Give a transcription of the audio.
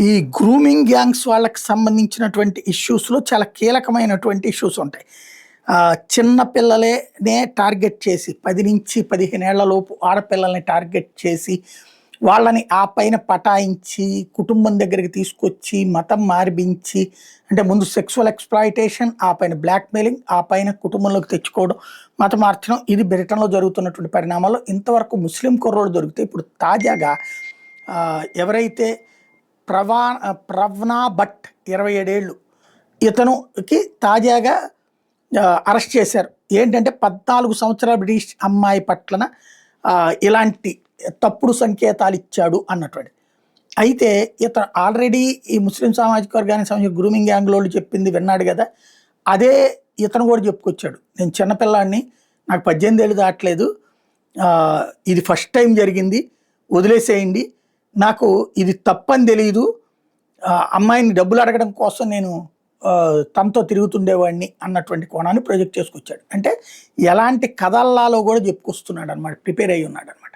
ఈ grooming gangs వాళ్ళకి సంబంధించినటువంటి ఇష్యూస్‌లో చాలా కీలకమైనటువంటి ఇష్యూస్ ఉంటాయి. చిన్న పిల్లలనే టార్గెట్ చేసి 10-15 ఏళ్ల లోపు ఆడపిల్లల్ని టార్గెట్ చేసి, వాళ్ళని ఆ పైన పటాయించి, కుటుంబం దగ్గరికి తీసుకొచ్చి, మతం మాన్పించి, అంటే ముందు సెక్సువల్ ఎక్స్‌ప్లాయిటేషన్, ఆ పైన బ్లాక్‌మెయిలింగ్, ఆ పైన కుటుంబంలోకి తెచ్చుకోవడం, మతం మార్చడం. ఇది బ్రిటన్‌లో జరుగుతున్నటువంటి పరిణామాలు. ఇంతవరకు ముస్లిం కుర్రోళ్ళు దొరికితే ఇప్పుడు తాజాగా ఎవరైతే ప్రవ్నా భట్ 27 ఏళ్ళు ఇతనుకి తాజాగా అరెస్ట్ చేశారు. ఏంటంటే 14 సంవత్సరాల బ్రిటిష్ అమ్మాయి పట్లన ఇలాంటి తప్పుడు సంకేతాలు ఇచ్చాడు అన్నటువంటి. అయితే ఇతను ఆల్రెడీ ఈ ముస్లిం సామాజిక వర్గానికి సంబంధించిన గ్రూమింగ్ గ్యాంగ్లోళ్ళు చెప్పింది విన్నాడు కదా, అదే ఇతను కూడా చెప్పుకొచ్చాడు. నేను చిన్నపిల్లాడిని, నాకు 18 ఏళ్ళు దాటలేదు, ఇది ఫస్ట్ టైం జరిగింది, వదిలేసేయండి, నాకు ఇది తప్పని తెలియదు, అమ్మాయిని డబ్బులు అడగడం కోసం నేను తనతో తిరుగుతుండేవాడిని అన్నటువంటి కోణాన్ని ప్రొజెక్ట్ చేసుకొచ్చాడు. అంటే ఎలాంటి కథల్లాలో కూడా చెప్పుకొస్తున్నాడు అనమాట, ప్రిపేర్ అయ్యి ఉన్నాడు అనమాట.